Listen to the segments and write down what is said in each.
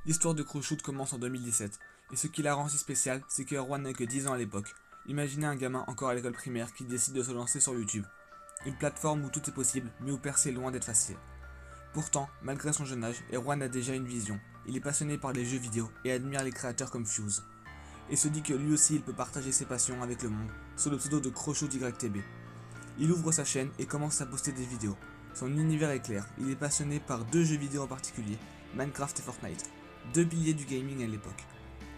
L'histoire de Croshoot commence en 2017, et ce qui la rend si spéciale, c'est que Erwan n'a que 10 ans à l'époque. Imaginez un gamin encore à l'école primaire qui décide de se lancer sur YouTube. Une plateforme où tout est possible, mais où percer est loin d'être facile. Pourtant, malgré son jeune âge, Erwan a déjà une vision. Il est passionné par les jeux vidéo et admire les créateurs comme Fuse. Et se dit que lui aussi il peut partager ses passions avec le monde, sous le pseudo de CroshootYTB. Il ouvre sa chaîne et commence à poster des vidéos. Son univers est clair, il est passionné par deux jeux vidéo en particulier, Minecraft et Fortnite, deux piliers du gaming à l'époque.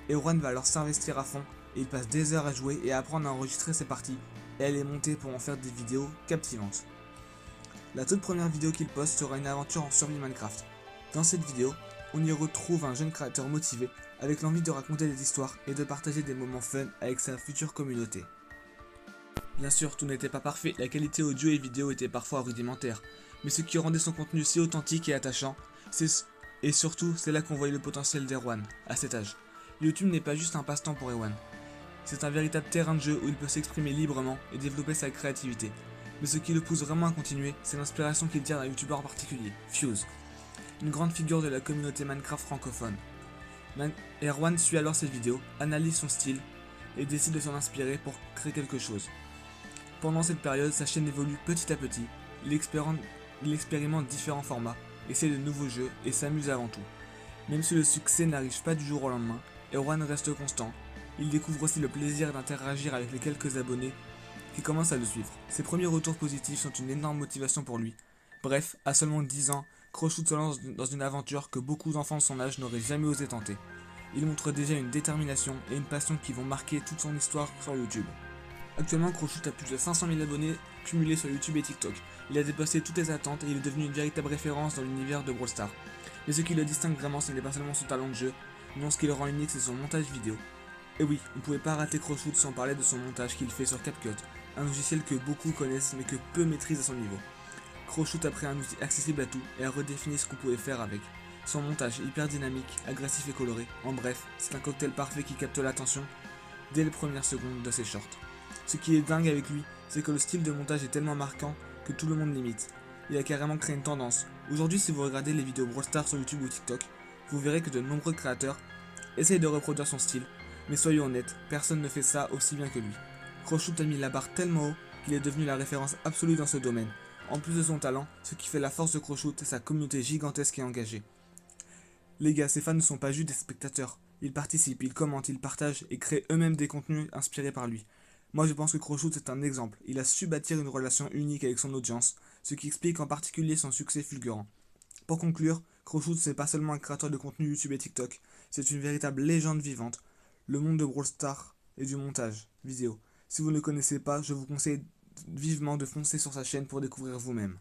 Erwan va alors s'investir à fond et il passe des heures à jouer et à apprendre à enregistrer ses parties et à les monter pour en faire des vidéos captivantes. La toute première vidéo qu'il poste sera une aventure en survie Minecraft. Dans cette vidéo, on y retrouve un jeune créateur motivé avec l'envie de raconter des histoires et de partager des moments fun avec sa future communauté. Bien sûr, tout n'était pas parfait, la qualité audio et vidéo était parfois rudimentaire, mais ce qui rendait son contenu si authentique et attachant, et surtout, c'est là qu'on voyait le potentiel d'Erwan, à cet âge. YouTube n'est pas juste un passe-temps pour Erwan, c'est un véritable terrain de jeu où il peut s'exprimer librement et développer sa créativité. Mais ce qui le pousse vraiment à continuer, c'est l'inspiration qu'il tire d'un youtubeur en particulier, Fuse, une grande figure de la communauté Minecraft francophone. Erwan suit alors ses vidéos, analyse son style et décide de s'en inspirer pour créer quelque chose. Pendant cette période, sa chaîne évolue petit à petit, il expérimente différents formats, essaie de nouveaux jeux et s'amuse avant tout. Même si le succès n'arrive pas du jour au lendemain, Erwan reste constant. Il découvre aussi le plaisir d'interagir avec les quelques abonnés qui commencent à le suivre. Ses premiers retours positifs sont une énorme motivation pour lui. Bref, à seulement 10 ans, Croshoot se lance dans une aventure que beaucoup d'enfants de son âge n'auraient jamais osé tenter. Il montre déjà une détermination et une passion qui vont marquer toute son histoire sur YouTube. Actuellement, Croshoot a plus de 500 000 abonnés cumulés sur YouTube et TikTok. Il a dépassé toutes les attentes et il est devenu une véritable référence dans l'univers de Brawl Stars. Mais ce qui le distingue vraiment, ce n'est pas seulement son talent de jeu, non, ce qui le rend unique, c'est son montage vidéo. Et oui, on ne pouvait pas rater Croshoot sans parler de son montage qu'il fait sur CapCut, un logiciel que beaucoup connaissent mais que peu maîtrisent à son niveau. Croshoot a pris un outil accessible à tout et a redéfini ce qu'on pouvait faire avec. Son montage est hyper dynamique, agressif et coloré, en bref, c'est un cocktail parfait qui capte l'attention dès les premières secondes de ses shorts. Ce qui est dingue avec lui, c'est que le style de montage est tellement marquant que tout le monde l'imite. Il a carrément créé une tendance. Aujourd'hui, si vous regardez les vidéos Brawl Stars sur YouTube ou TikTok, vous verrez que de nombreux créateurs essayent de reproduire son style, mais soyons honnêtes, personne ne fait ça aussi bien que lui. Croshoot a mis la barre tellement haut qu'il est devenu la référence absolue dans ce domaine. En plus de son talent, ce qui fait la force de Croshoot, c'est sa communauté gigantesque et engagée. Les gars, ses fans ne sont pas juste des spectateurs. Ils participent, ils commentent, ils partagent et créent eux-mêmes des contenus inspirés par lui. Moi je pense que Croshoot c'est un exemple. Il a su bâtir une relation unique avec son audience, ce qui explique en particulier son succès fulgurant. Pour conclure, Croshoot c'est pas seulement un créateur de contenu YouTube et TikTok, c'est une véritable légende vivante. Le monde de Brawl Stars et du montage vidéo. Si vous ne le connaissez pas, je vous conseille vivement de foncer sur sa chaîne pour découvrir vous-même.